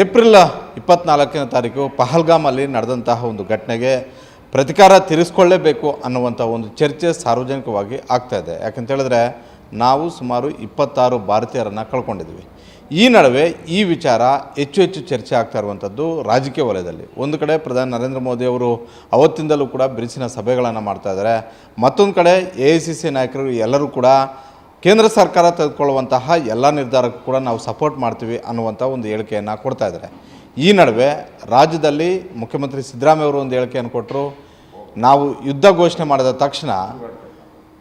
April 24ನೇ ತಾರೀಕು ಪಹಲ್ಗಾಮಲ್ಲಿ ನಡೆದಂತಹ ಒಂದು ಘಟನೆಗೆ ಪ್ರತಿಕಾರ ತೀರಿಸಿಕೊಳ್ಳಲೇಬೇಕು ಅನ್ನುವಂಥ ಒಂದು ಚರ್ಚೆ ಸಾರ್ವಜನಿಕವಾಗಿ ಆಗ್ತಾಯಿದೆ. ಯಾಕಂತೇಳಿದ್ರೆ ನಾವು ಸುಮಾರು 26 ಭಾರತೀಯರನ್ನು ಕಳ್ಕೊಂಡಿದ್ವಿ. ಈ ನಡುವೆ ಈ ವಿಚಾರ ಹೆಚ್ಚು ಚರ್ಚೆ ಆಗ್ತಾ ಇರುವಂಥದ್ದು ರಾಜಕೀಯ ವಲಯದಲ್ಲಿ. ಒಂದು ಕಡೆ ಪ್ರಧಾನಿ ನರೇಂದ್ರ ಮೋದಿ ಅವರು ಅವತ್ತಿಂದಲೂ ಕೂಡ ಬಿರುಸಿನ ಸಭೆಗಳನ್ನು ಮಾಡ್ತಾಯಿದ್ದಾರೆ. ಮತ್ತೊಂದು ಕಡೆ AICC ನಾಯಕರು ಎಲ್ಲರೂ ಕೂಡ ಕೇಂದ್ರ ಸರ್ಕಾರ ತೆಗೆದುಕೊಳ್ಳುವಂತಹ ಎಲ್ಲ ನಿರ್ಧಾರಕ್ಕೂ ಕೂಡ ನಾವು ಸಪೋರ್ಟ್ ಮಾಡ್ತೀವಿ ಅನ್ನುವಂಥ ಒಂದು ಹೇಳಿಕೆಯನ್ನು ಕೊಡ್ತಾ ಇದ್ದಾರೆ. ಈ ನಡುವೆ ರಾಜ್ಯದಲ್ಲಿ ಮುಖ್ಯಮಂತ್ರಿ ಸಿದ್ದರಾಮಯ್ಯ ಅವರು ಒಂದು ಹೇಳಿಕೆಯನ್ನು ಕೊಟ್ಟರು. ನಾವು ಯುದ್ಧ ಘೋಷಣೆ ಮಾಡಿದ ತಕ್ಷಣ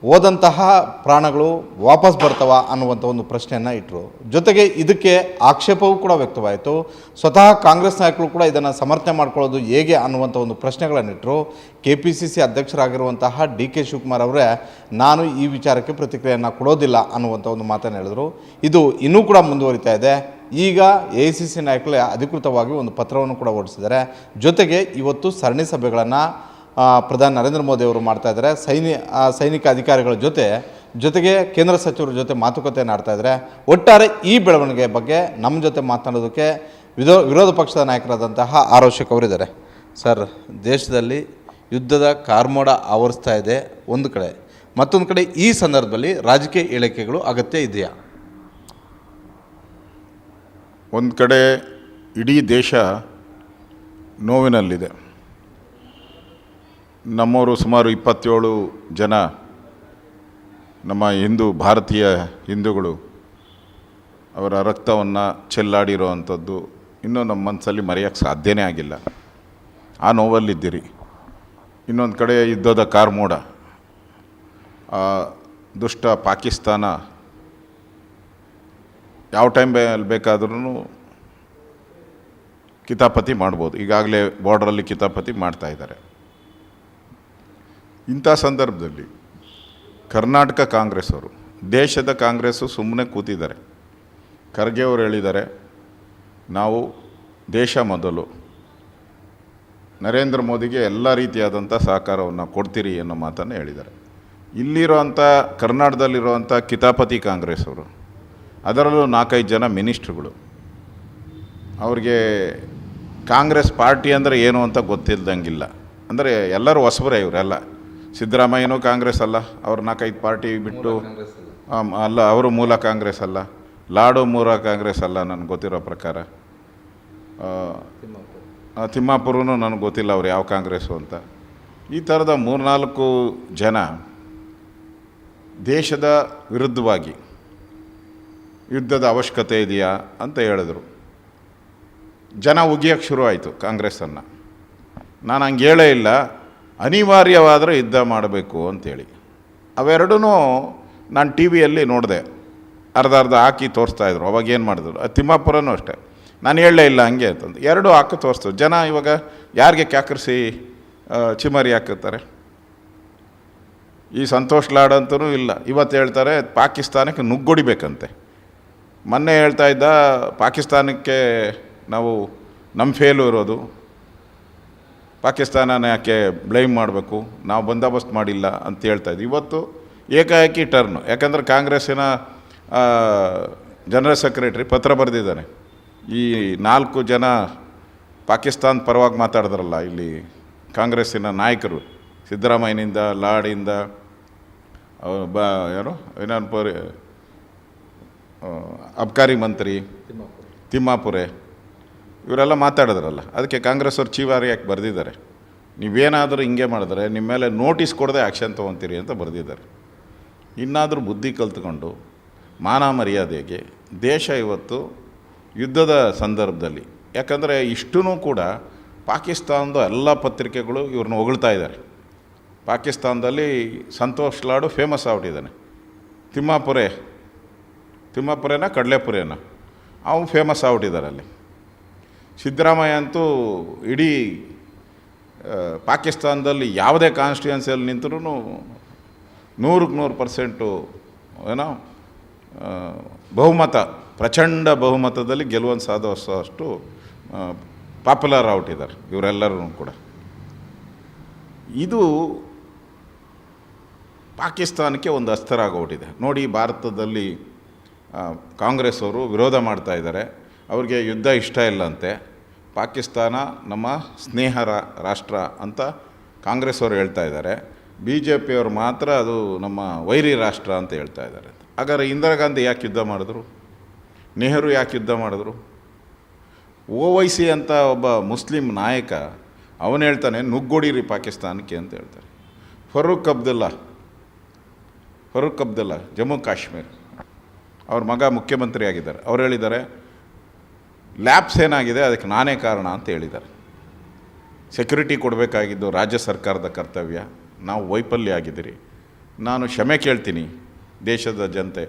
ಹೋದಂತಹ ಪ್ರಾಣಗಳು ವಾಪಸ್ ಬರ್ತವ ಅನ್ನುವಂಥ ಒಂದು ಪ್ರಶ್ನೆಯನ್ನು ಇಟ್ಟರು. ಜೊತೆಗೆ ಇದಕ್ಕೆ ಆಕ್ಷೇಪವೂ ಕೂಡ ವ್ಯಕ್ತವಾಯಿತು. ಸ್ವತಃ ಕಾಂಗ್ರೆಸ್ ನಾಯಕರು ಕೂಡ ಇದನ್ನು ಸಮರ್ಥನೆ ಮಾಡ್ಕೊಳ್ಳೋದು ಹೇಗೆ ಅನ್ನುವಂಥ ಒಂದು ಪ್ರಶ್ನೆಗಳನ್ನಿಟ್ಟರು. KPCC ಅಧ್ಯಕ್ಷರಾಗಿರುವಂತಹ DK ಶಿವಕುಮಾರ್ ಅವರೇ ನಾನು ಈ ವಿಚಾರಕ್ಕೆ ಪ್ರತಿಕ್ರಿಯೆಯನ್ನು ಕೊಡೋದಿಲ್ಲ ಅನ್ನುವಂಥ ಒಂದು ಮಾತನ್ನು ಹೇಳಿದರು. ಇದು ಇನ್ನೂ ಕೂಡ ಮುಂದುವರಿತಾ ಇದೆ. ಈಗ AICC ನಾಯಕರೇ ಅಧಿಕೃತವಾಗಿ ಒಂದು ಪತ್ರವನ್ನು ಕೂಡ ಹೊರಡಿಸಿದ್ದಾರೆ. ಜೊತೆಗೆ ಇವತ್ತು ಸರಣಿ ಸಭೆಗಳನ್ನು ಪ್ರಧಾನಿ ನರೇಂದ್ರ ಮೋದಿ ಅವರು ಮಾಡ್ತಾಯಿದ್ದಾರೆ. ಸೈನಿಕ ಅಧಿಕಾರಿಗಳ ಜೊತೆಗೆ ಕೇಂದ್ರ ಸಚಿವರ ಜೊತೆ ಮಾತುಕತೆಯನ್ನು ಆಡ್ತಾಯಿದ್ದಾರೆ. ಒಟ್ಟಾರೆ ಈ ಬೆಳವಣಿಗೆ ಬಗ್ಗೆ ನಮ್ಮ ಜೊತೆ ಮಾತನಾಡೋದಕ್ಕೆ ವಿರೋಧ ಪಕ್ಷದ ನಾಯಕರಾದಂತಹ ಆರ್ ಅಶೋಕ್ ಅವರಿದ್ದಾರೆ. ಸರ್, ದೇಶದಲ್ಲಿ ಯುದ್ಧದ ಕಾರ್ಮೋಡ ಆವರಿಸ್ತಾ ಇದೆ ಒಂದು ಕಡೆ, ಮತ್ತೊಂದು ಕಡೆ ಈ ಸಂದರ್ಭದಲ್ಲಿ ರಾಜಕೀಯ ಹೇಳಿಕೆಗಳು ಅಗತ್ಯ ಇದೆಯಾ? ಒಂದು ಕಡೆ ಇಡೀ ದೇಶ ನೋವಿನಲ್ಲಿದೆ. ನಮ್ಮವರು ಸುಮಾರು 27 ಜನ ನಮ್ಮ ಭಾರತೀಯ ಹಿಂದೂಗಳು ಅವರ ರಕ್ತವನ್ನು ಚೆಲ್ಲಾಡಿರೋ ಅಂಥದ್ದು ಇನ್ನೂ ನಮ್ಮ ಮನಸ್ಸಲ್ಲಿ ಮರೆಯೋಕ್ಕೆ ಸಾಧ್ಯನೇ ಆಗಿಲ್ಲ. ಆ ನೋವಲ್ಲಿದ್ದೀರಿ. ಇನ್ನೊಂದು ಕಡೆ ಯುದ್ಧದ ಕಾರ್ಮೋಡ, ದುಷ್ಟ ಪಾಕಿಸ್ತಾನ ಯಾವ ಟೈಮಲ್ಲಿ ಬೇಕಾದ್ರೂ ಕಿತಾಪತಿ ಮಾಡ್ಬೋದು. ಈಗಾಗಲೇ ಬಾರ್ಡ್ರಲ್ಲಿ ಕಿತಾಪತಿ ಮಾಡ್ತಾಯಿದ್ದಾರೆ. ಇಂಥ ಸಂದರ್ಭದಲ್ಲಿ ಕರ್ನಾಟಕ ಕಾಂಗ್ರೆಸ್ ಅವರು, ದೇಶದ ಕಾಂಗ್ರೆಸ್ಸು ಸುಮ್ಮನೆ ಕೂತಿದ್ದಾರೆ. ಖರ್ಗೆ ಅವರು ಹೇಳಿದ್ದಾರೆ, ನಾವು ದೇಶ ಮೊದಲು, ನರೇಂದ್ರ ಮೋದಿಗೆ ಎಲ್ಲ ರೀತಿಯಾದಂಥ ಸಹಕಾರವನ್ನು ಕೊಡ್ತೀರಿ ಅನ್ನೋ ಮಾತನ್ನು ಹೇಳಿದ್ದಾರೆ. ಇಲ್ಲಿರೋವಂಥ ಕರ್ನಾಟಕದಲ್ಲಿರುವಂಥ ಕಿತಾಪತಿ ಕಾಂಗ್ರೆಸ್ ಅವರು, ಅದರಲ್ಲೂ 4-5 ಜನ ಮಿನಿಸ್ಟ್ರುಗಳು, ಅವ್ರಿಗೆ ಕಾಂಗ್ರೆಸ್ ಪಾರ್ಟಿ ಅಂದರೆ ಏನು ಅಂತ ಗೊತ್ತಿಲ್ದಂಗಿಲ್ಲ. ಅಂದರೆ ಎಲ್ಲರೂ ಹೊಸಬರೇ ಇವರೆಲ್ಲ. ಸಿದ್ದರಾಮಯ್ಯನೂ ಕಾಂಗ್ರೆಸ್ ಅಲ್ಲ, ಅವ್ರು 4-5 ಪಾರ್ಟಿ ಬಿಟ್ಟು ಅಲ್ಲ, ಅವರು ಮೂಲ ಕಾಂಗ್ರೆಸ್ ಅಲ್ಲ, ಲಾಡು ಮೂಲ ಕಾಂಗ್ರೆಸ್ ಅಲ್ಲ ನನಗೆ ಗೊತ್ತಿರೋ ಪ್ರಕಾರ. ತಿಮ್ಮಾಪುರೂ ನನಗೆ ಗೊತ್ತಿಲ್ಲ ಅವ್ರು ಯಾವ ಕಾಂಗ್ರೆಸ್ಸು ಅಂತ. ಈ ಥರದ 3-4 ಜನ ದೇಶದ ವಿರುದ್ಧವಾಗಿ ಯುದ್ಧದ ಅವಶ್ಯಕತೆ ಇದೆಯಾ ಅಂತ ಹೇಳಿದ್ರು. ಜನ ಉಗಿಯೋಕ್ಕೆ ಶುರು ಆಯಿತು ಕಾಂಗ್ರೆಸ್ಸನ್ನು. ನಾನು ಹಂಗೆ ಹೇಳೇ ಇಲ್ಲ, ಅನಿವಾರ್ಯವಾದರೆ ಯುದ್ಧ ಮಾಡಬೇಕು ಅಂಥೇಳಿ. ಅವೆರಡೂ ನಾನು TVಯಲ್ಲಿ ನೋಡಿದೆ, ಅರ್ಧ ಹಾಕಿ ತೋರಿಸ್ತಾಯಿದ್ರು. ಅವಾಗ ಏನು ಮಾಡಿದ್ರು, ತಿಮ್ಮಾಪುರನೂ ಅಷ್ಟೇ, ನಾನು ಹೇಳಲೇ ಇಲ್ಲ ಹಂಗೆ ಅಂತಂದು 2 ಹಾಕಿ ತೋರಿಸ್ತು. ಜನ ಇವಾಗ ಯಾರಿಗೆ ಕ್ಯಾಕರಿಸಿ ಚಿಮಾರಿ ಹಾಕುತ್ತಾರೆ? ಈ ಸಂತೋಷ್ ಲಾಡ್ ಅಂತೂ ಇಲ್ಲ, ಇವತ್ತು ಹೇಳ್ತಾರೆ ಪಾಕಿಸ್ತಾನಕ್ಕೆ ನುಗ್ಗೊಡಿಬೇಕಂತೆ. ಮೊನ್ನೆ ಹೇಳ್ತಾ ಇದ್ದ ಪಾಕಿಸ್ತಾನಕ್ಕೆ ನಾವು ನಮ್ಮ ಫೇಲು ಇರೋದು, ಪಾಕಿಸ್ತಾನನ ಯಾಕೆ ಬ್ಲೇಮ್ ಮಾಡಬೇಕು, ನಾವು ಬಂದೋಬಸ್ತ್ ಮಾಡಿಲ್ಲ ಅಂತ ಹೇಳ್ತಾಯಿದ್ವಿ. ಇವತ್ತು ಏಕಾಏಕಿ ಟರ್ನು. ಯಾಕಂದರೆ ಕಾಂಗ್ರೆಸ್ಸಿನ ಜನರಲ್ ಸೆಕ್ರೆಟ್ರಿ ಪತ್ರ ಬರೆದಿದ್ದಾನೆ. ಈ 4 ಜನ ಪಾಕಿಸ್ತಾನ ಪರವಾಗಿ ಮಾತಾಡಿದ್ರಲ್ಲ ಇಲ್ಲಿ ಕಾಂಗ್ರೆಸ್ಸಿನ ನಾಯಕರು, ಸಿದ್ದರಾಮಯ್ಯನಿಂದ, ಲಾಡಿಂದ, ಯಾರು ಇನ್ನೊಂದು ಅಬ್ಕಾರಿ ಮಂತ್ರಿ ತಿಮ್ಮಾಪುರೆ, ಇವರೆಲ್ಲ ಮಾತಾಡಿದ್ರಲ್ಲ. ಅದಕ್ಕೆ ಕಾಂಗ್ರೆಸ್ ಅವ್ರು ಚೀವಾರಿ ಯಾಕೆ ಬರೆದಿದ್ದಾರೆ, ನೀವೇನಾದರೂ ಹಿಂಗೆ ಮಾಡಿದ್ರೆ ನಿಮ್ಮ ಮೇಲೆ ನೋಟಿಸ್ ಕೊಡದೆ ಆ್ಯಕ್ಷನ್ ತೊಗೊತೀರಿ ಅಂತ ಬರೆದಿದ್ದಾರೆ. ಇನ್ನಾದರೂ ಬುದ್ಧಿ ಕಲ್ತ್ಕೊಂಡು ಮಾನ ಮರ್ಯಾದೆಗೆ ದೇಶ ಇವತ್ತು ಯುದ್ಧದ ಸಂದರ್ಭದಲ್ಲಿ, ಯಾಕಂದರೆ ಇಷ್ಟೂ ಕೂಡ ಪಾಕಿಸ್ತಾನದ ಎಲ್ಲ ಪತ್ರಿಕೆಗಳು ಇವ್ರನ್ನ ಹೊಗಳ್ತಾ ಇದ್ದಾರೆ. ಪಾಕಿಸ್ತಾನದಲ್ಲಿ ಸಂತೋಷ್ ಲಾಡು ಫೇಮಸ್ ಆಗ್ಬಿಟ್ಟಿದ್ದಾನೆ. ತಿಮ್ಮಾಪುರೇನ ಕಡಲೆಪುರೇನ ಅವನು ಫೇಮಸ್ ಆಗ್ಬಿಟ್ಟಿದ್ದಾರೆ ಅಲ್ಲಿ. ಸಿದ್ದರಾಮಯ್ಯ ಅಂತೂ ಇಡೀ ಪಾಕಿಸ್ತಾನದಲ್ಲಿ ಯಾವುದೇ ಕಾನ್ಸ್ಟಿಟ್ಯೂನ್ಸಿಯಲ್ಲಿ ನಿಂತರೂ 100% ಏನೋ ಬಹುಮತ, ಪ್ರಚಂಡ ಬಹುಮತದಲ್ಲಿ ಗೆಲುವನ್ನು ಸಾಧಿಸೋಷ್ಟು ಪಾಪ್ಯುಲರ್ ಆಗ್ಬಿಟ್ಟಿದ್ದಾರೆ ಇವರೆಲ್ಲರೂ ಕೂಡ. ಇದು ಪಾಕಿಸ್ತಾನಕ್ಕೆ ಒಂದು ಅಸ್ತ್ರ ಆಗೋಗ್ಬಿಟ್ಟಿದೆ ನೋಡಿ. ಭಾರತದಲ್ಲಿ ಕಾಂಗ್ರೆಸ್ ಅವರು ವಿರೋಧ ಮಾಡ್ತಾ ಇದ್ದಾರೆ. ಅವ್ರಿಗೆ ಯುದ್ಧ ಇಷ್ಟ ಇಲ್ಲಂತೆ. ಪಾಕಿಸ್ತಾನ ನಮ್ಮ ಸ್ನೇಹ ರಾಷ್ಟ್ರ ಅಂತ ಕಾಂಗ್ರೆಸ್ ಅವರು ಹೇಳ್ತಾ ಇದ್ದಾರೆ. ಬಿ ಜೆ ಪಿಯವರು ಮಾತ್ರ ಅದು ನಮ್ಮ ವೈರಿ ರಾಷ್ಟ್ರ ಅಂತ ಹೇಳ್ತಾ ಇದ್ದಾರೆ. ಹಾಗಾದ್ರೆ ಇಂದಿರಾ ಗಾಂಧಿ ಯಾಕೆ ಯುದ್ಧ ಮಾಡಿದ್ರು? ನೆಹರು ಯಾಕೆ ಯುದ್ಧ ಮಾಡಿದ್ರು? ಓವೈಸಿ ಅಂತ ಒಬ್ಬ ಮುಸ್ಲಿಂ ನಾಯಕ ಅವನು ಹೇಳ್ತಾನೆ ನುಗ್ಗೊಡಿರಿ ಪಾಕಿಸ್ತಾನಕ್ಕೆ ಅಂತ ಹೇಳ್ತಾರೆ. ಫರೂಕ್ ಅಬ್ದುಲ್ಲಾ ಜಮ್ಮು ಕಾಶ್ಮೀರ, ಅವ್ರ ಮಗ ಮುಖ್ಯಮಂತ್ರಿ ಆಗಿದ್ದಾರೆ. ಅವ್ರು ಹೇಳಿದ್ದಾರೆ ಲ್ಯಾಬ್ಸ್ ಏನಾಗಿದೆ ಅದಕ್ಕೆ ನಾನೇ ಕಾರಣ ಅಂತ ಹೇಳಿದ್ದಾರೆ. ಸೆಕ್ಯೂರಿಟಿ ಕೊಡಬೇಕಾಗಿದ್ದು ರಾಜ್ಯ ಸರ್ಕಾರದ ಕರ್ತವ್ಯ, ನಾವು ವೈಫಲ್ಯ ಆಗಿದ್ದೀರಿ. ನಾನು ಕ್ಷಮೆ ಕೇಳ್ತೀನಿ ದೇಶದ ಜನತೆ.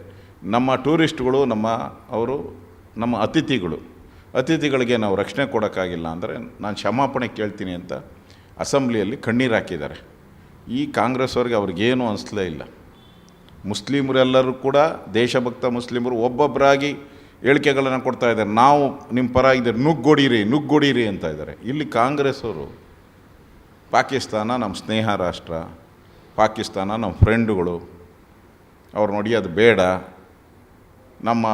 ನಮ್ಮ ಟೂರಿಸ್ಟ್ಗಳು ನಮ್ಮ ಅತಿಥಿಗಳಿಗೆ ನಾವು ರಕ್ಷಣೆ ಕೊಡೋಕ್ಕಾಗಿಲ್ಲ ಅಂದರೆ ನಾನು ಕ್ಷಮಾಪಣೆ ಕೇಳ್ತೀನಿ ಅಂತ ಅಸೆಂಬ್ಲಿಯಲ್ಲಿ ಕಣ್ಣೀರು ಹಾಕಿದ್ದಾರೆ. ಈ ಕಾಂಗ್ರೆಸ್ ಅವ್ರಿಗೆ ಅವ್ರಿಗೇನೂ ಅನಿಸ್ಲೇ ಇಲ್ಲ. ಮುಸ್ಲಿಮರೆಲ್ಲರೂ ಕೂಡ ದೇಶಭಕ್ತ ಮುಸ್ಲಿಮರು ಒಬ್ಬೊಬ್ಬರಾಗಿ ಹೇಳಿಕೆಗಳನ್ನು ಕೊಡ್ತಾ ಇದ್ದಾರೆ. ನಾವು ನಿಮ್ಮ ಪರ ಇದ್ದೀರಿ, ನುಗ್ಗೊಡೀರಿ ಅಂತ ಇದ್ದಾರೆ. ಇಲ್ಲಿ ಕಾಂಗ್ರೆಸ್ ಅವರು ಪಾಕಿಸ್ತಾನ ನಮ್ಮ ಸ್ನೇಹ ರಾಷ್ಟ್ರ, ಪಾಕಿಸ್ತಾನ ನಮ್ಮ ಫ್ರೆಂಡುಗಳು, ಅವ್ರು ನೋಡಿ ಅದು ಬೇಡ, ನಮ್ಮ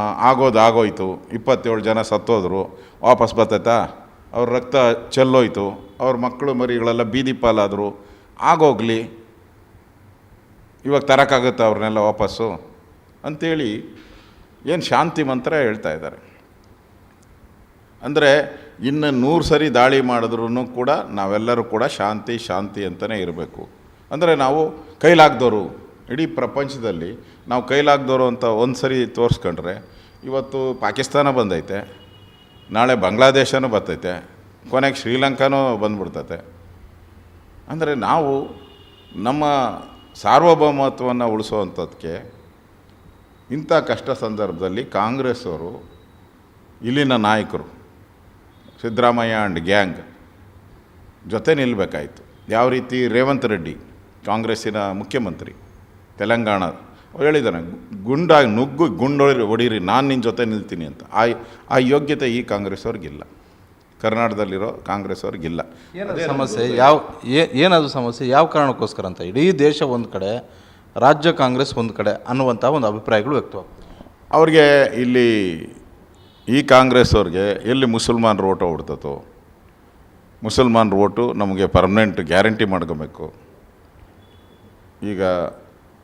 ಆಗೋಯ್ತು, 27 ಜನ ಸತ್ತೋದ್ರು, ವಾಪಸ್ ಬರ್ತೈತಾ? ಅವ್ರ ರಕ್ತ ಚೆಲ್ಲೋಯ್ತು, ಅವ್ರ ಮಕ್ಕಳು ಮರಿಗಳೆಲ್ಲ ಬೀದಿ ಪಾಲಾದರು, ಆಗೋಗಲಿ, ಇವಾಗ ತರೋಕ್ಕಾಗುತ್ತೆ ಅವ್ರನ್ನೆಲ್ಲ ವಾಪಸ್ಸು ಅಂಥೇಳಿ ಏನು ಶಾಂತಿ ಮಂತ್ರ ಹೇಳ್ತಾ ಇದ್ದಾರೆ. ಅಂದರೆ ಇನ್ನು 100 ಸರಿ ದಾಳಿ ಮಾಡಿದ್ರೂ ಕೂಡ ನಾವೆಲ್ಲರೂ ಕೂಡ ಶಾಂತಿ ಅಂತಲೇ ಇರಬೇಕು. ಅಂದರೆ ನಾವು ಕೈಲಾಗ್ದವರು, ಇಡೀ ಪ್ರಪಂಚದಲ್ಲಿ ನಾವು ಕೈಲಾಗ್ದವರು ಅಂತ ಒಂದು ಸರಿ ತೋರಿಸ್ಕೊಂಡ್ರೆ, ಇವತ್ತು ಪಾಕಿಸ್ತಾನ ಬಂದೈತೆ, ನಾಳೆ ಬಾಂಗ್ಲಾದೇಶನೂ ಬರ್ತೈತೆ, ಕೊನೆಗೆ ಶ್ರೀಲಂಕಾನೂ ಬಂದ್ಬಿಡ್ತೈತೆ. ಅಂದರೆ ನಾವು ನಮ್ಮ ಸಾರ್ವಭೌಮತ್ವವನ್ನು ಉಳಿಸೋವಂಥದ್ದಕ್ಕೆ ಇಂಥ ಕಷ್ಟ ಸಂದರ್ಭದಲ್ಲಿ ಕಾಂಗ್ರೆಸ್ ಅವರು, ಇಲ್ಲಿನ ನಾಯಕರು ಸಿದ್ದರಾಮಯ್ಯ ಆ್ಯಂಡ್ ಗ್ಯಾಂಗ್ ಜೊತೆ ನಿಲ್ಲಬೇಕಾಯಿತು. ಯಾವ ರೀತಿ ರೇವಂತ್ ರೆಡ್ಡಿ ಕಾಂಗ್ರೆಸ್ಸಿನ ಮುಖ್ಯಮಂತ್ರಿ ತೆಲಂಗಾಣ ಅವ್ರು ಹೇಳಿದ್ದಾನೆ, ಗುಂಡು ಹೊಡೀರಿ, ನಾನು ನಿನ್ನ ಜೊತೆ ನಿಲ್ತೀನಿ ಅಂತ. ಆ ಯೋಗ್ಯತೆ ಈ ಕಾಂಗ್ರೆಸ್ ಅವ್ರಿಗಿಲ್ಲ, ಕರ್ನಾಟಕದಲ್ಲಿರೋ ಕಾಂಗ್ರೆಸ್ ಅವ್ರಿಗಿಲ್ಲ. ಸಮಸ್ಯೆ ಏನದು ಸಮಸ್ಯೆ? ಯಾವ ಕಾರಣಕ್ಕೋಸ್ಕರ ಅಂತ ಇಡೀ ದೇಶ ಒಂದು ಕಡೆ, ರಾಜ್ಯ ಕಾಂಗ್ರೆಸ್ ಒಂದು ಕಡೆ ಅನ್ನುವಂಥ ಒಂದು ಅಭಿಪ್ರಾಯಗಳು ವ್ಯಕ್ತವಾಗ್ತವೆ. ಅವ್ರಿಗೆ ಇಲ್ಲಿ ಈ ಕಾಂಗ್ರೆಸ್ ಅವ್ರಿಗೆ ಎಲ್ಲಿ ಮುಸಲ್ಮಾನರು ಓಟು ಹೊಡ್ತತೋ, ಮುಸಲ್ಮಾನರು ಓಟು ನಮಗೆ ಪರ್ಮನೆಂಟ್ ಗ್ಯಾರಂಟಿ ಮಾಡ್ಕೋಬೇಕು. ಈಗ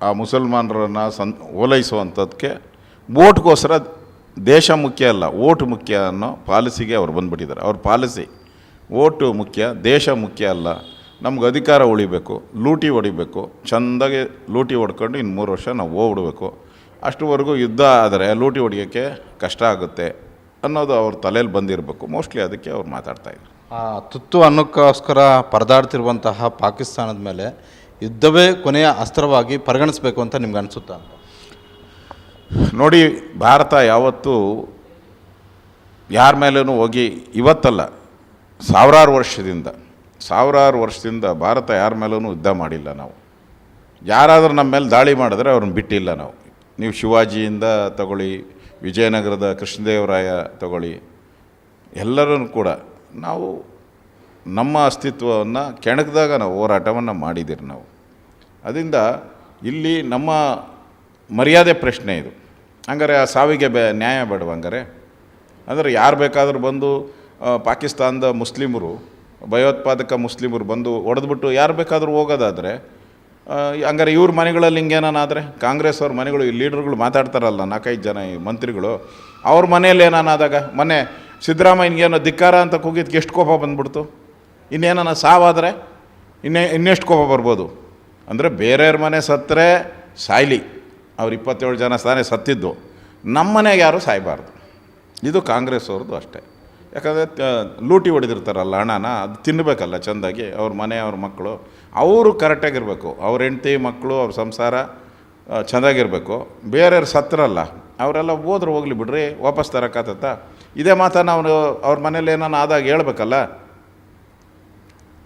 ಆ ಮುಸಲ್ಮಾನರನ್ನು ಓಲೈಸುವಂಥದ್ದಕ್ಕೆ ಓಟ್ಗೋಸ್ಕರ ದೇಶ ಮುಖ್ಯ ಅಲ್ಲ, ಓಟು ಮುಖ್ಯ ಅನ್ನೋ ಪಾಲಿಸಿಗೆ ಅವ್ರು ಬಂದುಬಿಟ್ಟಿದ್ದಾರೆ. ಅವ್ರ ಪಾಲಿಸಿ ಓಟು ಮುಖ್ಯ, ದೇಶ ಮುಖ್ಯ ಅಲ್ಲ, ನಮ್ಗೆ ಅಧಿಕಾರ ಉಳಿಬೇಕು, ಲೂಟಿ ಹೊಡಿಬೇಕು, ಚೆಂದಾಗಿ ಲೂಟಿ ಹೊಡ್ಕೊಂಡು ಇನ್ನು 3 ವರ್ಷ ನಾವು ಹೋಗ್ಬಿಡ್ಬೇಕು, ಅಷ್ಟುವರೆಗೂ ಯುದ್ಧ ಆದರೆ ಲೂಟಿ ಹೊಡಿಯೋಕ್ಕೆ ಕಷ್ಟ ಆಗುತ್ತೆ ಅನ್ನೋದು ಅವ್ರ ತಲೆಯಲ್ಲಿ ಬಂದಿರಬೇಕು. ಮೋಸ್ಟ್ಲಿ ಅದಕ್ಕೆ ಅವ್ರು ಮಾತಾಡ್ತಾಯಿದ್ರು. ತುತ್ತು ಅನ್ನಕ್ಕೋಸ್ಕರ ಪರದಾಡ್ತಿರುವಂತಹ ಪಾಕಿಸ್ತಾನದ ಮೇಲೆ ಯುದ್ಧವೇ ಕೊನೆಯ ಅಸ್ತ್ರವಾಗಿ ಪರಿಗಣಿಸಬೇಕು ಅಂತ ನಿಮ್ಗೆ ಅನಿಸುತ್ತಾ? ನೋಡಿ, ಭಾರತ ಯಾವತ್ತೂ ಯಾರ ಮೇಲೂ ಹೋಗಿ ಇವತ್ತಲ್ಲ, ಸಾವಿರಾರು ವರ್ಷದಿಂದ ಭಾರತ ಯಾರ ಮೇಲೂ ಯುದ್ಧ ಮಾಡಿಲ್ಲ. ನಾವು ಯಾರಾದರೂ ನಮ್ಮ ಮೇಲೆ ದಾಳಿ ಮಾಡಿದ್ರೆ ಅವ್ರನ್ನ ಬಿಟ್ಟಿಲ್ಲ ನಾವು. ನೀವು ಶಿವಾಜಿಯಿಂದ ತಗೊಳ್ಳಿ, ವಿಜಯನಗರದ ಕೃಷ್ಣದೇವರಾಯ ತಗೊಳ್ಳಿ, ಎಲ್ಲರೂ ಕೂಡ ನಾವು ನಮ್ಮ ಅಸ್ತಿತ್ವವನ್ನು ಕೆಣಕಿದಾಗ ನಾವು ಹೋರಾಟವನ್ನು ಮಾಡಿದ್ದೀರಿ ನಾವು. ಅದರಿಂದ ಇಲ್ಲಿ ನಮ್ಮ ಮರ್ಯಾದೆ ಪ್ರಶ್ನೆ ಇದು. ಹಂಗಾರೆ ಆ ಸಾವಿಗೆ ನ್ಯಾಯ ಬೇಡವ? ಹಂಗಾರೆ ಅಂದರೆ ಯಾರು ಬೇಕಾದರೂ ಬಂದು ಪಾಕಿಸ್ತಾನದ ಮುಸ್ಲಿಮರು, ಭಯೋತ್ಪಾದಕ ಮುಸ್ಲಿಮರು ಬಂದು ಹೊಡೆದ್ಬಿಟ್ಟು ಯಾರು ಬೇಕಾದರೂ ಹೋಗೋದಾದರೆ, ಹಂಗಾರೆ ಇವ್ರ ಮನೆಗಳಲ್ಲಿ ಹಿಂಗೇನಾದ್ರೆ, ಕಾಂಗ್ರೆಸ್ ಅವ್ರ ಮನೆಗಳು, ಈ ಲೀಡ್ರುಗಳು ಮಾತಾಡ್ತಾರಲ್ಲ 4-5 ಜನ ಈ ಮಂತ್ರಿಗಳು, ಅವ್ರ ಮನೆಯಲ್ಲಿ ಏನಾದಾಗ, ಮೊನ್ನೆ ಸಿದ್ದರಾಮಯ್ಯನಿಗೇನೋ ಧಿಕ್ಕಾರ ಅಂತ ಕೂಗಿದ್ದಕ್ಕೆ ಎಷ್ಟು ಕೋಪ ಬಂದ್ಬಿಡ್ತು. ಇನ್ನೇನ ಸಾವಾದರೆ ಇನ್ನೆಷ್ಟು ಕೋಪ ಬರ್ಬೋದು? ಅಂದರೆ ಬೇರೆಯವ್ರ ಮನೆ ಸತ್ತರೆ ಸಾಯ್ಲಿ, ಅವ್ರು 27 ಜನ ತಾನೇ ಸತ್ತಿದ್ದು, ನಮ್ಮ ಮನೆಗೆ ಯಾರೂ ಸಾಯಬಾರ್ದು. ಇದು ಕಾಂಗ್ರೆಸ್ ಅವ್ರದ್ದು ಅಷ್ಟೇ. ಯಾಕಂದರೆ ಲೂಟಿ ಹೊಡೆದಿರ್ತಾರಲ್ಲ ಹಣನ, ಅದು ತಿನ್ನಬೇಕಲ್ಲ ಚೆಂದಾಗಿ. ಅವ್ರ ಮನೆ, ಅವ್ರ ಮಕ್ಕಳು ಅವರು ಕರೆಕ್ಟಾಗಿರಬೇಕು, ಅವ್ರ ಹೆಂಡತಿ ಮಕ್ಕಳು, ಅವ್ರ ಸಂಸಾರ ಚೆಂದಾಗಿರಬೇಕು. ಬೇರೆಯವ್ರು ಸತ್ತರಲ್ಲ, ಅವರೆಲ್ಲ ಹೋದ್ರೆ ಹೋಗ್ಲಿ ಬಿಡ್ರಿ, ವಾಪಸ್ ತರೋಕ್ಕಾಗತ್ತ? ಇದೇ ಮಾತನ್ನು ಅವ್ರ ಮನೇಲಿ ಏನಾನ ಆದಾಗ ಹೇಳ್ಬೇಕಲ್ಲ.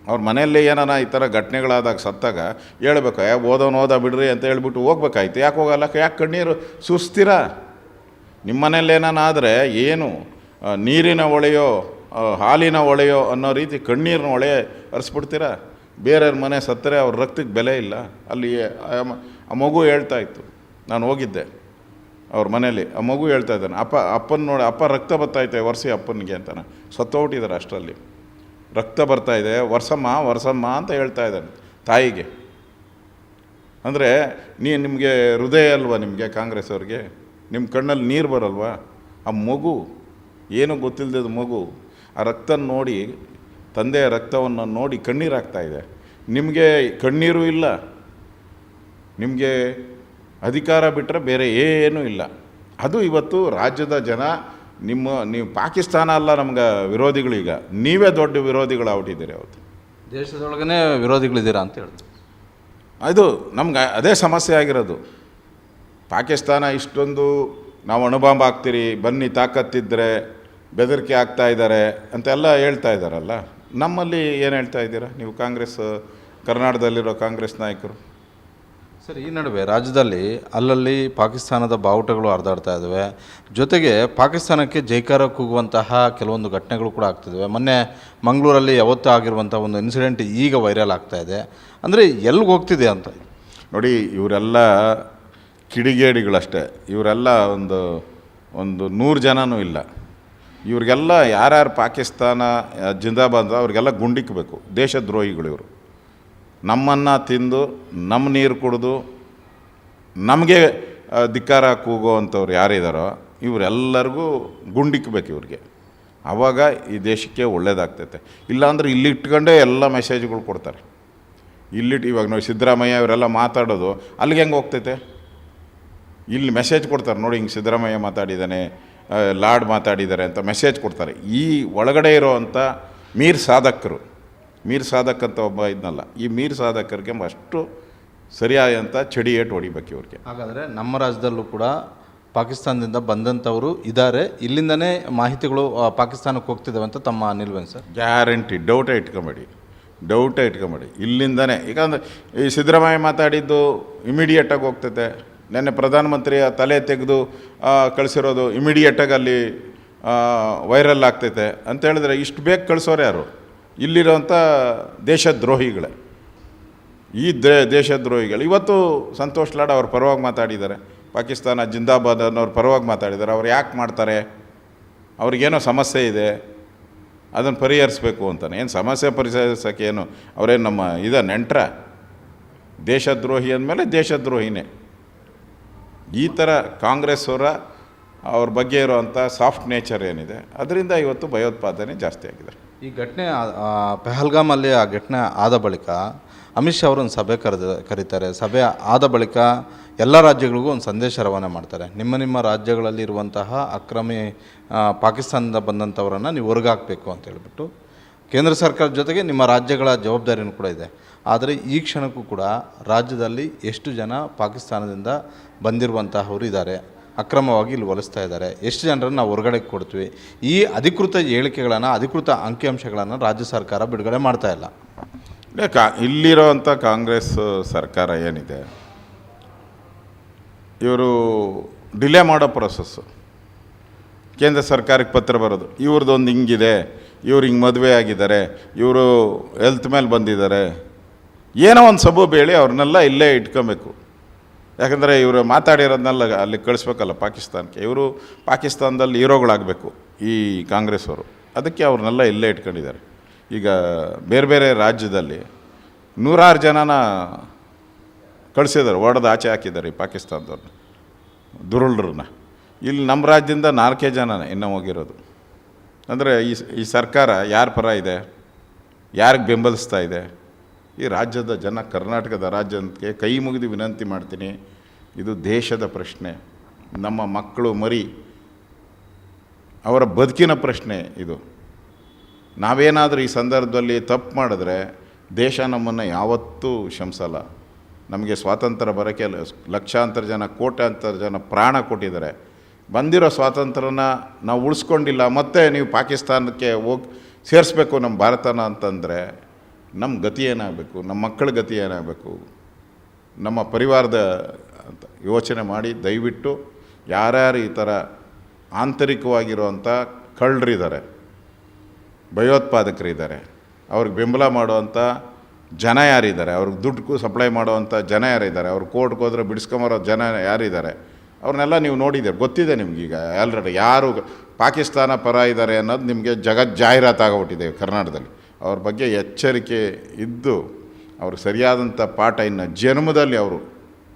ಅವ್ರ ಮನೆಯಲ್ಲಿ ಏನಾನ ಈ ಥರ ಘಟನೆಗಳಾದಾಗ ಸತ್ತಾಗ ಹೇಳ್ಬೇಕು, ಓದ ಬಿಡ್ರಿ ಅಂತ ಹೇಳ್ಬಿಟ್ಟು ಹೋಗ್ಬೇಕಾಯ್ತು. ಯಾಕೆ ಹೋಗಲ್ಲ? ಯಾಕೆ ಕಣ್ಣೀರು ಸುರಿಸ್ತೀರಾ? ನಿಮ್ಮ ಮನೇಲಿ ಏನಾನ ಆದರೆ ಏನು ನೀರಿನ ಹೊಳೆಯೋ ಹಾಲಿನ ಹೊಳೆಯೋ ಅನ್ನೋ ರೀತಿ ಕಣ್ಣೀರಿನ ಹೊಳೆ ಹರಿಸ್ಬಿಡ್ತೀರಾ? ಬೇರೆಯವ್ರ ಮನೆ ಸತ್ತರೆ ಅವ್ರ ರಕ್ತಕ್ಕೆ ಬೆಲೆ ಇಲ್ಲ. ಅಲ್ಲಿ ಆ ಮಗು ಹೇಳ್ತಾ ಇತ್ತು, ನಾನು ಹೋಗಿದ್ದೆ, ಅವ್ರ ಮನೇಲಿ ಆ ಮಗು ಹೇಳ್ತಾ ಇದ್ದಾನೆ, ಅಪ್ಪನ ನೋಡಿ, ಅಪ್ಪ ರಕ್ತ ಬರ್ತಾಯಿದೆ ಒರೆಸಿ ಅಪ್ಪನಿಗೆ ಅಂತಾನೆ. ಸತ್ತೋಗ್ಬಿಟ್ಟಿದ್ದಾರೆ ಅಷ್ಟರಲ್ಲಿ. ರಕ್ತ ಬರ್ತಾಯಿದೆ, ವರ್ಷಮ್ಮ ಅಂತ ಹೇಳ್ತಾ ಇದ್ದಾನೆ ತಾಯಿಗೆ. ಅಂದರೆ ನಿಮಗೆ ಹೃದಯ ಅಲ್ವಾ ನಿಮಗೆ ಕಾಂಗ್ರೆಸ್ ಅವ್ರಿಗೆ? ನಿಮ್ಮ ಕಣ್ಣಲ್ಲಿ ನೀರು ಬರಲ್ವಾ? ಆ ಮಗು ಏನೂ ಗೊತ್ತಿಲ್ಲದ ಮಗು ಆ ರಕ್ತ ನೋಡಿ, ತಂದೆಯ ರಕ್ತವನ್ನು ನೋಡಿ ಕಣ್ಣೀರಾಗ್ತಾಯಿದೆ. ನಿಮಗೆ ಕಣ್ಣೀರು ಇಲ್ಲ, ನಿಮಗೆ ಅಧಿಕಾರ ಬಿಟ್ಟರೆ ಬೇರೆ ಏನೂ ಇಲ್ಲ. ಅದು ಇವತ್ತು ರಾಜ್ಯದ ಜನ ನೀವು ಪಾಕಿಸ್ತಾನ ಅಲ್ಲ ನಮ್ಗೆ ವಿರೋಧಿಗಳೀಗ, ನೀವೇ ದೊಡ್ಡ ವಿರೋಧಿಗಳಾಗ್ಬಿಟ್ಟಿದ್ದೀರಿ. ಅವತ್ತು ದೇಶದೊಳಗೇ ವಿರೋಧಿಗಳಿದ್ದೀರಾ ಅಂತ ಹೇಳಿದ್ರು. ಅದು ನಮ್ಗೆ ಅದೇ ಸಮಸ್ಯೆ ಆಗಿರೋದು. ಪಾಕಿಸ್ತಾನ ಇಷ್ಟೊಂದು ನಾವು ಅಣುಬಾಂಬ್ ಹಾಕ್ತೀರಿ, ಬನ್ನಿ ತಾಕತ್ತಿದ್ದರೆ ಬೆದರಿಕೆ ಆಗ್ತಾ ಇದ್ದಾರೆ ಅಂತೆಲ್ಲ ಹೇಳ್ತಾ ಇದ್ದಾರಲ್ಲ. ನಮ್ಮಲ್ಲಿ ಏನು ಹೇಳ್ತಾ ಇದ್ದೀರಾ ನೀವು ಕಾಂಗ್ರೆಸ್, ಕರ್ನಾಟಕದಲ್ಲಿರೋ ಕಾಂಗ್ರೆಸ್ ನಾಯಕರು? ಸರ್, ಈ ನಡುವೆ ರಾಜ್ಯದಲ್ಲಿ ಅಲ್ಲಲ್ಲಿ ಪಾಕಿಸ್ತಾನದ ಬಾವುಟಗಳು ಹರಿದಾಡ್ತಾ ಇದ್ದಾವೆ. ಜೊತೆಗೆ ಪಾಕಿಸ್ತಾನಕ್ಕೆ ಜೈಕಾರ ಕೂಗುವಂತಹ ಕೆಲವೊಂದು ಘಟನೆಗಳು ಕೂಡ ಆಗ್ತಿದ್ದಾವೆ. ಮೊನ್ನೆ ಮಂಗಳೂರಲ್ಲಿ ಯಾವತ್ತೂ ಆಗಿರುವಂಥ ಒಂದು ಇನ್ಸಿಡೆಂಟ್ ಈಗ ವೈರಲ್ ಆಗ್ತಾ ಇದೆ. ಅಂದರೆ ಎಲ್ಲಿಗೆ ಹೋಗ್ತಿದೆ ಅಂತ ನೋಡಿ, ಇವರೆಲ್ಲ ಕಿಡಿಗೇಡಿಗಳಷ್ಟೇ. ಇವರೆಲ್ಲ ಒಂದು 100 ಜನನೂ ಇಲ್ಲ. ಇವ್ರಿಗೆಲ್ಲ ಯಾರ್ಯಾರು ಪಾಕಿಸ್ತಾನ ಜಿಂದಾಬಾದ್ ಅವ್ರಿಗೆಲ್ಲ ಗುಂಡಿಕ್ಕಬೇಕು. ದೇಶದ್ರೋಹಿಗಳು ಇವರು. ನಮ್ಮನ್ನು ತಿಂದು, ನಮ್ಮ ನೀರು ಕುಡಿದು, ನಮಗೆ ಧಿಕ್ಕಾರ ಕೂಗೋವಂಥವ್ರು ಯಾರಿದ್ದಾರೋ ಇವರೆಲ್ಲರಿಗೂ ಗುಂಡಿಕ್ಕಬೇಕು ಇವ್ರಿಗೆ. ಆವಾಗ ಈ ದೇಶಕ್ಕೆ ಒಳ್ಳೇದಾಗ್ತೈತೆ. ಇಲ್ಲಾಂದ್ರೆ ಇಲ್ಲಿ ಇಟ್ಕೊಂಡೇ ಎಲ್ಲ ಮೆಸೇಜ್ಗಳು ಕೊಡ್ತಾರೆ. ಇವಾಗ ನೋಡಿ, ಸಿದ್ದರಾಮಯ್ಯ ಇವರೆಲ್ಲ ಮಾತಾಡೋದು ಅಲ್ಲಿಗೆ ಹೆಂಗೆ ಹೋಗ್ತೈತೆ? ಇಲ್ಲಿ ಮೆಸೇಜ್ ಕೊಡ್ತಾರೆ, ನೋಡಿ ಹಿಂಗೆ ಸಿದ್ದರಾಮಯ್ಯ ಮಾತಾಡಿದ್ದಾನೆ, ಲಾಡ್ ಮಾತಾಡಿದ್ದಾರೆ ಅಂತ ಮೆಸೇಜ್ ಕೊಡ್ತಾರೆ. ಈ ಒಳಗಡೆ ಇರೋವಂಥ ಮೀರ್ ಸಾಧಕ್ ಅಂತ ಒಬ್ಬ ಇದ್ನಲ್ಲ, ಈ ಮೀರ್ ಸಾಧಕರಿಗೆ ಅಷ್ಟು ಸರಿಯಾದಂಥ ಚಡಿ ಏಟು ಹೊಡಿಬೇಕು ಇವ್ರಿಗೆ. ಹಾಗಾದರೆ ನಮ್ಮ ರಾಜ್ಯದಲ್ಲೂ ಕೂಡ ಪಾಕಿಸ್ತಾನದಿಂದ ಬಂದಂಥವರು ಇದ್ದಾರೆ, ಇಲ್ಲಿಂದನೇ ಮಾಹಿತಿಗಳು ಪಾಕಿಸ್ತಾನಕ್ಕೆ ಹೋಗ್ತಿದ್ದಾವೆ ಅಂತ ತಮ್ಮ ನಿಲುವೇನು ಸರ್? ಗ್ಯಾರಂಟಿ, ಡೌಟೇ ಇಟ್ಕೊಂಬೇಡಿ. ಇಲ್ಲಿಂದನೇ. ಯಾಕಂದರೆ ಈ ಸಿದ್ದರಾಮಯ್ಯ ಮಾತಾಡಿದ್ದು ಇಮಿಡಿಯೇಟಾಗಿ ಹೋಗ್ತೈತೆ. ನೆನ್ನೆ ಪ್ರಧಾನಮಂತ್ರಿಯ ತಲೆ ತೆಗೆದು ಕಳಿಸಿರೋದು ಇಮಿಡಿಯೇಟಾಗಿ ಅಲ್ಲಿ ವೈರಲ್ ಆಗ್ತೈತೆ ಅಂತ ಹೇಳಿದ್ರೆ ಇಷ್ಟು ಬೇಗ ಕಳಿಸೋರು ಯಾರು? ಇಲ್ಲಿರೋಂಥ ದೇಶದ್ರೋಹಿಗಳೇ. ಈ ದೇಶದ್ರೋಹಿಗಳು ಇವತ್ತು ಸಂತೋಷ್ ಲಾಡ್ ಅವ್ರ ಪರವಾಗಿ ಮಾತಾಡಿದ್ದಾರೆ, ಪಾಕಿಸ್ತಾನ ಜಿಂದಾಬಾದ್ ಅನ್ನೋರ ಪರವಾಗಿ ಮಾತಾಡಿದ್ದಾರೆ. ಅವ್ರು ಯಾಕೆ ಮಾಡ್ತಾರೆ? ಅವ್ರಿಗೇನೋ ಸಮಸ್ಯೆ ಇದೆ, ಅದನ್ನು ಪರಿಹರಿಸಬೇಕು ಅಂತಾನೆ. ಏನು ಸಮಸ್ಯೆ ಪರಿಹರಿಸೋಕ್ಕೆ ಏನು ಅವರೇನು ನಮ್ಮ ನೆಂಟ್ರ? ದೇಶದ್ರೋಹಿ ಅಂದಮೇಲೆ ದೇಶದ್ರೋಹಿನೇ. ಈ ಥರ ಕಾಂಗ್ರೆಸ್ ಅವ್ರ ಬಗ್ಗೆ ಇರೋವಂಥ ಸಾಫ್ಟ್ ನೇಚರ್ ಏನಿದೆ, ಅದರಿಂದ ಇವತ್ತು ಭಯೋತ್ಪಾದನೆ ಜಾಸ್ತಿ ಆಗಿದೆ. ಈ ಘಟನೆ ಪಹಲ್ಗಾಮಲ್ಲಿ ಆ ಘಟನೆ ಆದ ಬಳಿಕ ಅಮಿತ್ ಶಾ ಅವರೊಂದು ಸಭೆ ಕರೀತಾರೆ. ಸಭೆ ಆದ ಬಳಿಕ ಎಲ್ಲ ರಾಜ್ಯಗಳಿಗೂ ಒಂದು ಸಂದೇಶ ರವಾನೆ ಮಾಡ್ತಾರೆ. ನಿಮ್ಮ ರಾಜ್ಯಗಳಲ್ಲಿ ಇರುವಂತಹ ಅಕ್ರಮಿ ಪಾಕಿಸ್ತಾನದಿಂದ ಬಂದಂಥವರನ್ನು ನೀವು ಹೊರಗಾಕಬೇಕು ಅಂತ ಹೇಳ್ಬಿಟ್ಟು ಕೇಂದ್ರ ಸರ್ಕಾರದ ಜೊತೆಗೆ ನಿಮ್ಮ ರಾಜ್ಯಗಳ ಜವಾಬ್ದಾರಿಯೂ ಕೂಡ ಇದೆ. ಆದರೆ ಈ ಕ್ಷಣಕ್ಕೂ ಕೂಡ ರಾಜ್ಯದಲ್ಲಿ ಎಷ್ಟು ಜನ ಪಾಕಿಸ್ತಾನದಿಂದ ಬಂದಿರುವಂತಹವರು ಇದ್ದಾರೆ, ಅಕ್ರಮವಾಗಿ ಇಲ್ಲಿ ಒಲಿಸ್ತಾ ಇದ್ದಾರೆ, ಎಷ್ಟು ಜನರನ್ನು ನಾವು ಹೊರಗಡೆ ಕೊಡ್ತೀವಿ? ಈ ಅಧಿಕೃತ ಹೇಳಿಕೆಗಳನ್ನು, ಅಧಿಕೃತ ಅಂಕಿಅಂಶಗಳನ್ನು ರಾಜ್ಯ ಸರ್ಕಾರ ಬಿಡುಗಡೆ ಮಾಡ್ತಾ ಇಲ್ಲ. ಇಲ್ಲಿರೋವಂಥ ಕಾಂಗ್ರೆಸ್ ಸರ್ಕಾರ ಏನಿದೆ, ಇವರು ಡಿಲೇ ಮಾಡೋ ಪ್ರೊಸೆಸ್ಸು. ಕೇಂದ್ರ ಸರ್ಕಾರಕ್ಕೆ ಪತ್ರ ಬರೋದು, ಇವ್ರದ್ದೊಂದು ಹಿಂಗಿದೆ, ಇವ್ರು ಹಿಂಗೆ ಮದುವೆ ಆಗಿದ್ದಾರೆ, ಇವರು ಹೆಲ್ತ್ ಮೇಲೆ ಬಂದಿದ್ದಾರೆ, ಏನೋ ಒಂದು ಸಬೂಬು ಹೇಳಿ ಅವ್ರನ್ನೆಲ್ಲ ಇಲ್ಲೇ ಇಟ್ಕೊಬೇಕು. ಯಾಕಂದರೆ ಇವರು ಮಾತಾಡಿರೋದನ್ನೆಲ್ಲ ಅಲ್ಲಿ ಕಳಿಸ್ಬೇಕಲ್ಲ ಪಾಕಿಸ್ತಾನಕ್ಕೆ. ಇವರು ಪಾಕಿಸ್ತಾನದಲ್ಲಿ ಹೀರೋಗಳಾಗಬೇಕು ಈ ಕಾಂಗ್ರೆಸ್ ಅವರು. ಅದಕ್ಕೆ ಅವ್ರನ್ನೆಲ್ಲ ಇಲ್ಲೇ ಇಟ್ಕೊಂಡಿದ್ದಾರೆ. ಈಗ ಬೇರೆ ಬೇರೆ ರಾಜ್ಯದಲ್ಲಿ 100 ಜನನ ಕಳಿಸಿದ್ದಾರೆ, ಹೊಡೆದು ಆಚೆ ಹಾಕಿದ್ದಾರೆ ಈ ಪಾಕಿಸ್ತಾನದವ್ರನ್ನ, ದುರುಳರನ್ನ. ಇಲ್ಲಿ ನಮ್ಮ ರಾಜ್ಯದಿಂದ 4 ಜನನೇ ಇನ್ನೂ ಹೋಗಿರೋದು. ಅಂದರೆ ಈ ಸರ್ಕಾರ ಯಾರ ಪರ ಇದೆ, ಯಾರಿಗೆ ಬೆಂಬಲಿಸ್ತಾ ಇದೆ? ಈ ರಾಜ್ಯದ ಜನ, ಕರ್ನಾಟಕದ ರಾಜ್ಯಕ್ಕೆ ಕೈ ಮುಗಿದು ವಿನಂತಿ ಮಾಡ್ತೀನಿ, ಇದು ದೇಶದ ಪ್ರಶ್ನೆ, ನಮ್ಮ ಮಕ್ಕಳು ಮರಿ ಅವರ ಬದುಕಿನ ಪ್ರಶ್ನೆ ಇದು. ನಾವೇನಾದರೂ ಈ ಸಂದರ್ಭದಲ್ಲಿ ತಪ್ಪು ಮಾಡಿದ್ರೆ ದೇಶ ನಮ್ಮನ್ನು ಯಾವತ್ತೂ ಕ್ಷಮಿಸಲ್ಲ. ನಮಗೆ ಸ್ವಾತಂತ್ರ್ಯ ಬರೋಕ್ಕೆ ಲಕ್ಷಾಂತರ ಜನ, ಕೋಟ್ಯಾಂತರ ಜನ ಪ್ರಾಣ ಕೊಟ್ಟಿದ್ದಾರೆ. ಬಂದಿರೋ ಸ್ವಾತಂತ್ರ್ಯನ ನಾವು ಉಳಿಸ್ಕೊಂಡಿಲ್ಲ, ಮತ್ತೆ ನೀವು ಪಾಕಿಸ್ತಾನಕ್ಕೆ ಹೋಗಿ ಸೇರಿಸ್ಬೇಕು ನಮ್ಮ ಭಾರತನ ಅಂತಂದರೆ ನಮ್ಮ ಗತಿ ಏನಾಗಬೇಕು, ನಮ್ಮ ಮಕ್ಕಳ ಗತಿ ಏನಾಗಬೇಕು, ನಮ್ಮ ಪರಿವಾರದ ಅಂತ ಯೋಚನೆ ಮಾಡಿ ದಯವಿಟ್ಟು ಯಾರ್ಯಾರು ಈ ಥರ ಆಂತರಿಕವಾಗಿರುವಂಥ ಕಳ್ಳರಿದ್ದಾರೆ, ಭಯೋತ್ಪಾದಕರಿದ್ದಾರೆ, ಅವ್ರಿಗೆ ಬೆಂಬಲ ಮಾಡುವಂಥ ಜನ ಯಾರಿದ್ದಾರೆ, ಅವ್ರಿಗೆ ದುಡ್ಡು ಸಪ್ಲೈ ಮಾಡುವಂಥ ಜನ ಯಾರಿದ್ದಾರೆ, ಅವ್ರು ಕೋರ್ಟ್ಗೆ ಹೋದ್ರೆ ಬಿಡಿಸ್ಕೊಂಬರೋ ಜನ ಯಾರಿದ್ದಾರೆ, ಅವ್ರನ್ನೆಲ್ಲ ನೀವು ನೋಡಿದ್ದೀರಿ, ಗೊತ್ತಿದೆ ನಿಮಗೀಗ ಆಲ್ರೆಡಿ ಯಾರು ಪಾಕಿಸ್ತಾನ ಪರ ಇದ್ದಾರೆ ಅನ್ನೋದು ನಿಮಗೆ ಜಾಹೀರಾತಾಗ್ಬಿಟ್ಟಿದೆ ಕರ್ನಾಟಕದಲ್ಲಿ. ಅವ್ರ ಬಗ್ಗೆ ಎಚ್ಚರಿಕೆ ಇದ್ದು ಅವರು ಸರಿಯಾದಂಥ ಪಾಠ ಇನ್ನು ಜನ್ಮದಲ್ಲಿ ಅವರು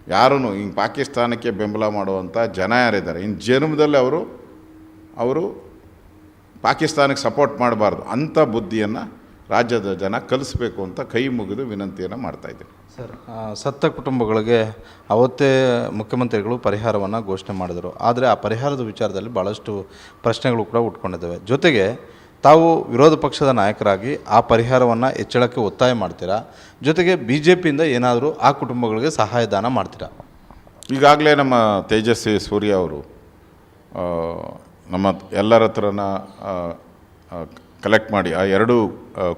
ಯಾರೂ ಹಿಂಗೆ ಪಾಕಿಸ್ತಾನಕ್ಕೆ ಬೆಂಬಲ ಮಾಡುವಂಥ ಜನ ಯಾರಿದ್ದಾರೆ ಇನ್ನು ಜನ್ಮದಲ್ಲಿ ಅವರು ಪಾಕಿಸ್ತಾನಕ್ಕೆ ಸಪೋರ್ಟ್ ಮಾಡಬಾರ್ದು ಅಂಥ ಬುದ್ಧಿಯನ್ನು ರಾಜ್ಯದ ಜನ ಕಲಿಸ್ಬೇಕು ಅಂತ ಕೈ ಮುಗಿದು ವಿನಂತಿಯನ್ನು ಮಾಡ್ತಾಯಿದ್ದೀನಿ. ಸರ್, ಸತ್ತ ಕುಟುಂಬಗಳಿಗೆ ಅವತ್ತೇ ಮುಖ್ಯಮಂತ್ರಿಗಳು ಪರಿಹಾರವನ್ನು ಘೋಷಣೆ ಮಾಡಿದರು. ಆದರೆ ಆ ಪರಿಹಾರದ ವಿಚಾರದಲ್ಲಿ ಭಾಳಷ್ಟು ಪ್ರಶ್ನೆಗಳು ಕೂಡ ಉಟ್ಕೊಂಡಿದ್ದಾವೆ. ಜೊತೆಗೆ ತಾವು ವಿರೋಧ ಪಕ್ಷದ ನಾಯಕರಾಗಿ ಆ ಪರಿಹಾರವನ್ನು ಹೆಚ್ಚಳಕ್ಕೆ ಒತ್ತಾಯ ಮಾಡ್ತೀರಾ? ಜೊತೆಗೆ BJPಯಿಂದ ಏನಾದರೂ ಆ ಕುಟುಂಬಗಳಿಗೆ ಸಹಾಯದಾನ ಮಾಡ್ತೀರಾ? ಈಗಾಗಲೇ ನಮ್ಮ ತೇಜಸ್ವಿ ಸೂರ್ಯ ಅವರು ನಮ್ಮ ಎಲ್ಲರ ಹತ್ರನ ಕಲೆಕ್ಟ್ ಮಾಡಿ ಆ ಎರಡೂ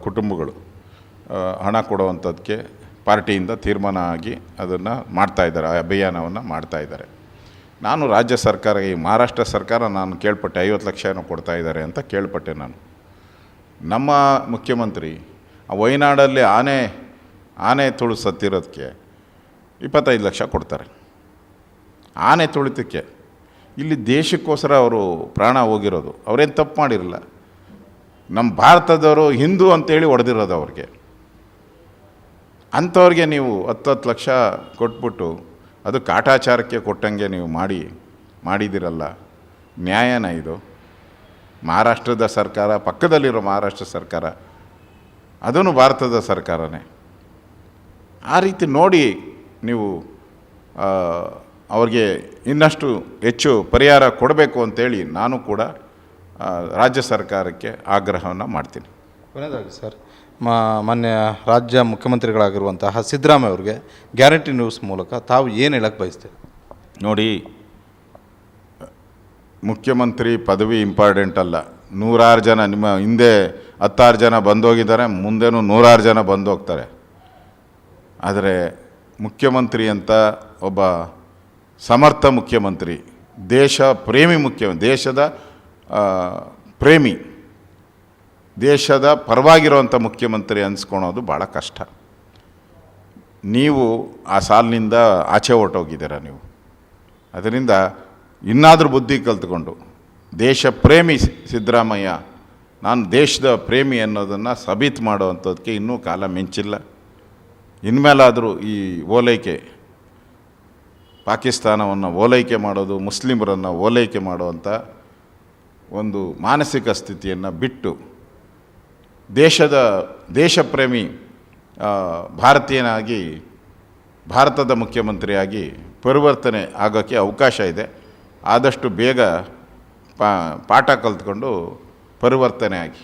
ಕುಟುಂಬಗಳು ಹಣ ಕೊಡುವಂಥದ್ದಕ್ಕೆ ಪಾರ್ಟಿಯಿಂದ ತೀರ್ಮಾನ ಆಗಿ ಅದನ್ನು ಮಾಡ್ತಾಯಿದ್ದಾರೆ, ಆ ಅಭಿಯಾನವನ್ನು ಮಾಡ್ತಾಯಿದ್ದಾರೆ. ನಾನು ರಾಜ್ಯ ಸರ್ಕಾರ, ಈ ಮಹಾರಾಷ್ಟ್ರ ಸರ್ಕಾರ ನಾನು ಕೇಳ್ಪಟ್ಟೆ 50 ಲಕ್ಷ ಏನೋ ಕೊಡ್ತಾಯಿದ್ದಾರೆ ಅಂತ ಕೇಳ್ಪಟ್ಟೆ ನಾನು. ನಮ್ಮ ಮುಖ್ಯಮಂತ್ರಿ ಆ ವಯನಾಡಲ್ಲಿ ಆನೆ ತುಳು ಸತ್ತಿರೋದಕ್ಕೆ 25 ಲಕ್ಷ ಕೊಡ್ತಾರೆ. ಆನೆ ತುಳಿತಕ್ಕೆ ಇಲ್ಲಿ ದೇಶಕ್ಕೋಸ್ಕರ ಅವರು ಪ್ರಾಣ ಹೋಗಿರೋದು, ಅವರೇನು ತಪ್ಪು ಮಾಡಿರಲ್ಲ. ನಮ್ಮ ಭಾರತದವರು ಹಿಂದೂ ಅಂತೇಳಿ ಹೊಡೆದಿರೋದು ಅವ್ರಿಗೆ. ಅಂಥವ್ರಿಗೆ ನೀವು 10 ಲಕ್ಷ ಕೊಟ್ಬಿಟ್ಟು ಅದು ಕಾಟಾಚಾರಕ್ಕೆ ಕೊಟ್ಟಂಗೆ ನೀವು ಮಾಡಿದಿರಲ್ಲ. ನ್ಯಾಯನ ಇದು? ಮಹಾರಾಷ್ಟ್ರದ ಸರ್ಕಾರ, ಪಕ್ಕದಲ್ಲಿರೋ ಮಹಾರಾಷ್ಟ್ರ ಸರ್ಕಾರ, ಅದೂ ಭಾರತದ ಸರ್ಕಾರನೇ. ಆ ರೀತಿ ನೋಡಿ ನೀವು ಅವ್ರಿಗೆ ಇನ್ನಷ್ಟು ಹೆಚ್ಚು ಪರಿಹಾರ ಕೊಡಬೇಕು ಅಂತೇಳಿ ನಾನು ಕೂಡ ರಾಜ್ಯ ಸರ್ಕಾರಕ್ಕೆ ಆಗ್ರಹವನ್ನು ಮಾಡ್ತೀನಿ. ಕೊನೆಯದಾಗಿ ಸರ್, ಮಾನ್ಯ ರಾಜ್ಯ ಮುಖ್ಯಮಂತ್ರಿಗಳಾಗಿರುವಂತಹ ಸಿದ್ದರಾಮಯ್ಯ ಅವ್ರಿಗೆ ಗ್ಯಾರಂಟಿ ನ್ಯೂಸ್ ಮೂಲಕ ತಾವು ಏನು ಹೇಳಕ್ಕೆ ಬಯಸ್ತೀರಿ? ನೋಡಿ, ಮುಖ್ಯಮಂತ್ರಿ ಪದವಿ ಇಂಪಾರ್ಟೆಂಟ್ ಅಲ್ಲ. 100 ಜನ ನಿಮ್ಮ ಹಿಂದೆ 10 ಜನ ಬಂದೋಗಿದ್ದಾರೆ, ಮುಂದೆನೂ 100 ಜನ ಬಂದೋಗ್ತಾರೆ. ಆದರೆ ಮುಖ್ಯಮಂತ್ರಿ ಅಂತ ಒಬ್ಬ ಸಮರ್ಥ ಮುಖ್ಯಮಂತ್ರಿ, ದೇಶ ಪ್ರೇಮಿ ದೇಶದ ಪ್ರೇಮಿ, ದೇಶದ ಪರವಾಗಿರುವಂಥ ಮುಖ್ಯಮಂತ್ರಿ ಅನಿಸ್ಕೊಳೋದು ಭಾಳ ಕಷ್ಟ. ನೀವು ಆ ಸಾಲಿನಿಂದ ಆಚೆ ಹೊರಟೋಗಿದ್ದೀರ ನೀವು. ಅದರಿಂದ ಇನ್ನಾದರೂ ಬುದ್ಧಿ ಕಲ್ತ್ಕೊಂಡು ದೇಶ ಪ್ರೇಮಿ ಸಿದ್ದರಾಮಯ್ಯ, ನಾನು ದೇಶದ ಪ್ರೇಮಿ ಅನ್ನೋದನ್ನು ಸಾಬೀತು ಮಾಡೋವಂಥದ್ದಕ್ಕೆ ಇನ್ನೂ ಕಾಲ ಮಿಂಚಿಲ್ಲ. ಇನ್ಮೇಲಾದರೂ ಈ ಓಲೈಕೆ, ಪಾಕಿಸ್ತಾನವನ್ನು ಓಲೈಕೆ ಮಾಡೋದು, ಮುಸ್ಲಿಮರನ್ನು ಓಲೈಕೆ ಮಾಡುವಂಥ ಒಂದು ಮಾನಸಿಕ ಸ್ಥಿತಿಯನ್ನು ಬಿಟ್ಟು ದೇಶಪ್ರೇಮಿ ಭಾರತೀಯನಾಗಿ, ಭಾರತದ ಮುಖ್ಯಮಂತ್ರಿಯಾಗಿ ಪರಿವರ್ತನೆ ಆಗೋಕ್ಕೆ ಅವಕಾಶ ಇದೆ. ಆದಷ್ಟು ಬೇಗ ಪಾಠ ಕಲ್ತ್ಕೊಂಡು ಪರಿವರ್ತನೆ ಆಗಿ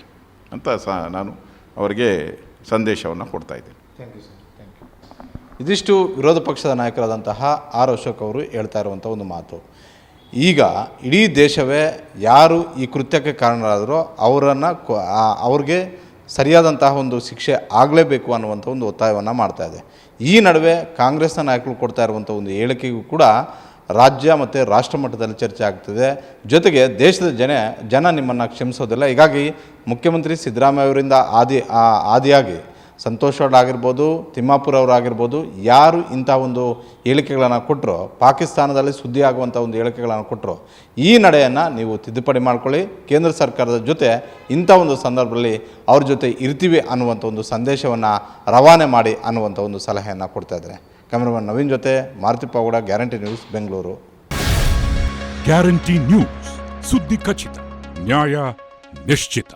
ಅಂತ ನಾನು ಅವರಿಗೆ ಸಂದೇಶವನ್ನು ಕೊಡ್ತಾಯಿದ್ದೀನಿ. Thank you sir, thank you. ಇದಿಷ್ಟು ವಿರೋಧ ಪಕ್ಷದ ನಾಯಕರಾದಂತಹ ಆರ್ ಅಶೋಕ್ ಅವರು ಹೇಳ್ತಾ ಇರುವಂಥ ಒಂದು ಮಾತು. ಈಗ ಇಡೀ ದೇಶವೇ ಯಾರು ಈ ಕೃತ್ಯಕ್ಕೆ ಕಾರಣರಾದರೋ ಅವ್ರಿಗೆ ಸರಿಯಾದಂತಹ ಒಂದು ಶಿಕ್ಷೆ ಆಗಲೇಬೇಕು ಅನ್ನುವಂಥ ಒಂದು ಒತ್ತಾಯವನ್ನು ಮಾಡ್ತಾ ಇದೆ. ಈ ನಡುವೆ ಕಾಂಗ್ರೆಸ್ನ ನಾಯಕರು ಕೊಡ್ತಾ ಇರುವಂಥ ಒಂದು ಹೇಳಿಕೆಗೂ ಕೂಡ ರಾಜ್ಯ ಮತ್ತು ರಾಷ್ಟ್ರ ಮಟ್ಟದಲ್ಲಿ ಚರ್ಚೆ ಆಗ್ತಿದೆ. ಜೊತೆಗೆ ದೇಶದ ಜನ ನಿಮ್ಮನ್ನು ಕ್ಷಮಿಸೋದಿಲ್ಲ. ಹೀಗಾಗಿ ಮುಖ್ಯಮಂತ್ರಿ ಸಿದ್ದರಾಮಯ್ಯ ಅವರಿಂದ ಆದಿಯಾಗಿ ಸಂತೋಷ್ ಆಗಿರ್ಬೋದು, ತಿಮ್ಮಾಪುರ ಅವರಾಗಿರ್ಬೋದು, ಯಾರು ಇಂಥ ಒಂದು ಹೇಳಿಕೆಗಳನ್ನು ಕೊಟ್ಟರೋ, ಪಾಕಿಸ್ತಾನದಲ್ಲಿ ಸುದ್ದಿ ಆಗುವಂಥ ಒಂದು ಹೇಳಿಕೆಗಳನ್ನು ಕೊಟ್ಟರೋ, ಈ ನಡೆಯನ್ನು ನೀವು ತಿದ್ದುಪಡಿ ಮಾಡ್ಕೊಳ್ಳಿ. ಕೇಂದ್ರ ಸರ್ಕಾರದ ಜೊತೆ ಇಂಥ ಒಂದು ಸಂದರ್ಭದಲ್ಲಿ ಅವ್ರ ಜೊತೆ ಇರ್ತೀವಿ ಅನ್ನುವಂಥ ಒಂದು ಸಂದೇಶವನ್ನು ರವಾನೆ ಮಾಡಿ ಅನ್ನುವಂಥ ಒಂದು ಸಲಹೆಯನ್ನು ಕೊಡ್ತಾ ಇದ್ದಾರೆ. ಕ್ಯಾಮರಾಮನ್ ನವೀನ್ ಜೊತೆ Maruti Pavagada, guarantee news, Bengaluru. Guarantee news, ಸುದ್ದಿ ಖಚಿತ, ನ್ಯಾಯ ನಿಶ್ಚಿತ.